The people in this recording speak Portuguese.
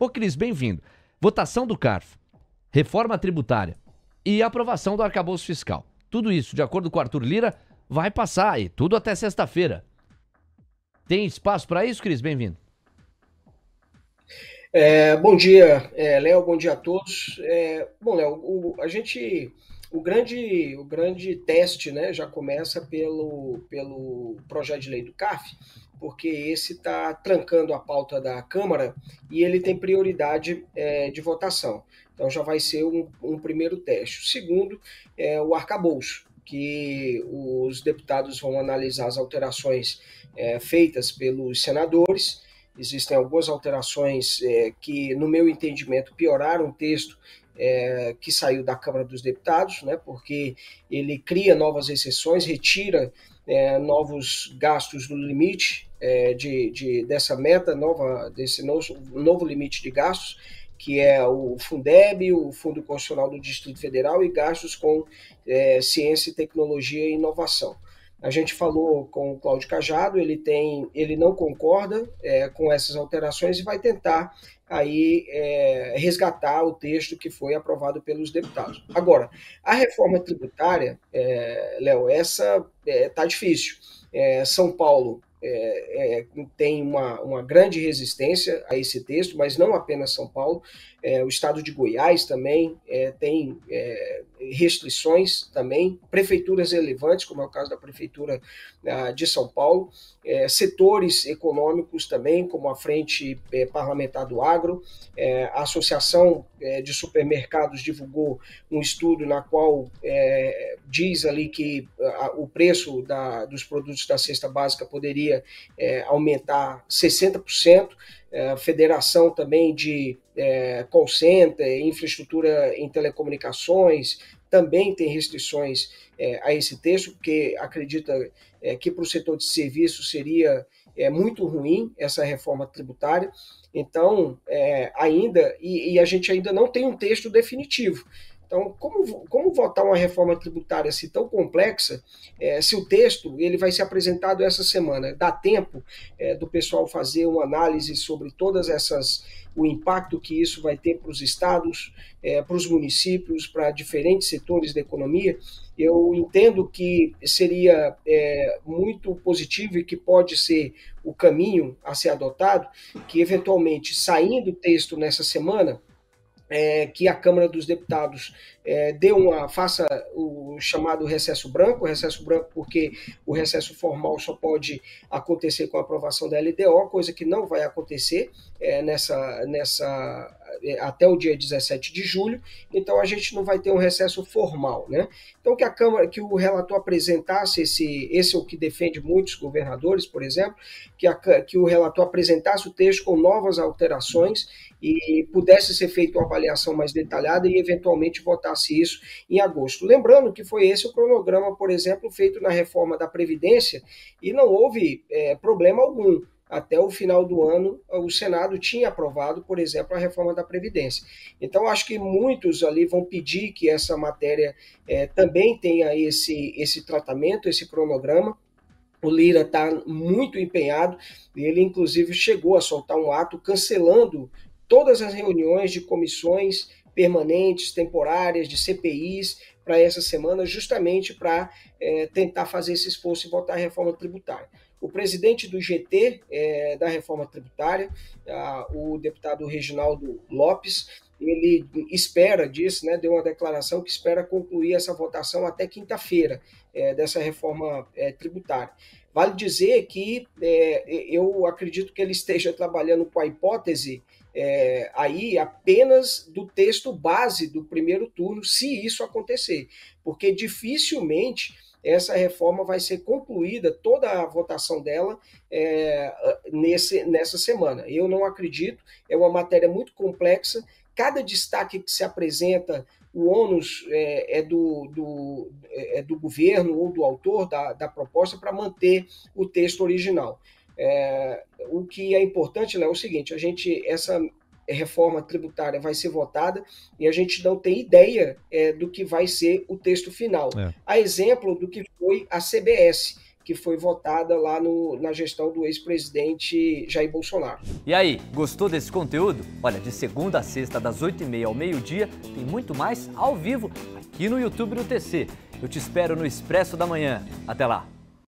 Ô Cris, bem-vindo. Votação do CARF, reforma tributária e aprovação do arcabouço fiscal. Tudo isso, de acordo com o Arthur Lira, vai passar aí, tudo até sexta-feira. Tem espaço para isso, Cris? Bem-vindo. Bom dia, Léo, bom dia a todos. Bom, Léo, o grande teste, né, já começa pelo projeto de lei do CARF, porque esse está trancando a pauta da Câmara e ele tem prioridade de votação. Então já vai ser um primeiro teste. O segundo é o arcabouço, que os deputados vão analisar as alterações feitas pelos senadores. Existem algumas alterações que, no meu entendimento, pioraram o texto que saiu da Câmara dos Deputados, né, porque ele cria novas exceções, retira novos gastos do limite dessa meta nova, desse novo limite de gastos, que é o Fundeb, o Fundo Constitucional do Distrito Federal e gastos com ciência, tecnologia e inovação. A gente falou com o Cláudio Cajado, ele não concorda com essas alterações e vai tentar aí resgatar o texto que foi aprovado pelos deputados. Agora, a reforma tributária, Léo, essa está difícil. São Paulo tem uma grande resistência a esse texto, mas não apenas São Paulo, o estado de Goiás também tem restrições também, prefeituras relevantes, como é o caso da prefeitura de São Paulo, setores econômicos também, como a Frente Parlamentar do Agro, a Associação de Supermercados divulgou um estudo na qual diz ali que o preço dos produtos da cesta básica poderia aumentar 60%, federação também de call center, infraestrutura em telecomunicações, também tem restrições a esse texto, porque acredita que para o setor de serviços seria muito ruim essa reforma tributária. Então, a gente ainda não tem um texto definitivo. Então, como votar uma reforma tributária assim tão complexa, se o texto ele vai ser apresentado essa semana? Dá tempo do pessoal fazer uma análise sobre o impacto que isso vai ter para os estados, para os municípios, para diferentes setores da economia? Eu entendo que seria muito positivo e que pode ser o caminho a ser adotado, que eventualmente, saindo o texto nessa semana, que a Câmara dos Deputados faça o chamado recesso branco porque o recesso formal só pode acontecer com a aprovação da LDO, coisa que não vai acontecer até o dia 17 de julho, então a gente não vai ter um recesso formal, né? Então que o relator apresentasse, esse é o que defende muitos governadores, por exemplo, que o relator apresentasse o texto com novas alterações e pudesse ser feita uma avaliação mais detalhada e eventualmente votasse isso em agosto. Lembrando que foi esse o cronograma, por exemplo, feito na reforma da Previdência e não houve problema algum. Até o final do ano, o Senado tinha aprovado, por exemplo, a reforma da Previdência. Então, acho que muitos ali vão pedir que essa matéria também tenha esse tratamento, esse cronograma. O Lira está muito empenhado, e ele, inclusive, chegou a soltar um ato cancelando todas as reuniões de comissões permanentes, temporárias, de CPIs para essa semana, justamente para tentar fazer esse esforço e votar a reforma tributária. O presidente do GT da reforma tributária, o deputado Reginaldo Lopes, ele deu uma declaração que espera concluir essa votação até quinta-feira dessa reforma tributária. Vale dizer que eu acredito que ele esteja trabalhando com a hipótese aí apenas do texto base do primeiro turno, se isso acontecer, porque dificilmente essa reforma vai ser concluída, toda a votação dela nessa semana. Eu não acredito, é uma matéria muito complexa, cada destaque que se apresenta, o ônus do governo ou do autor da proposta para manter o texto original. O que é importante, Léo, é o seguinte, essa reforma tributária vai ser votada e a gente não tem ideia do que vai ser o texto final. A exemplo do que foi a CBS, que foi votada lá na gestão do ex-presidente Jair Bolsonaro. E aí, gostou desse conteúdo? Olha, de segunda a sexta, das 8h30 ao meio-dia, tem muito mais ao vivo aqui no YouTube do TC. Eu te espero no Expresso da Manhã. Até lá!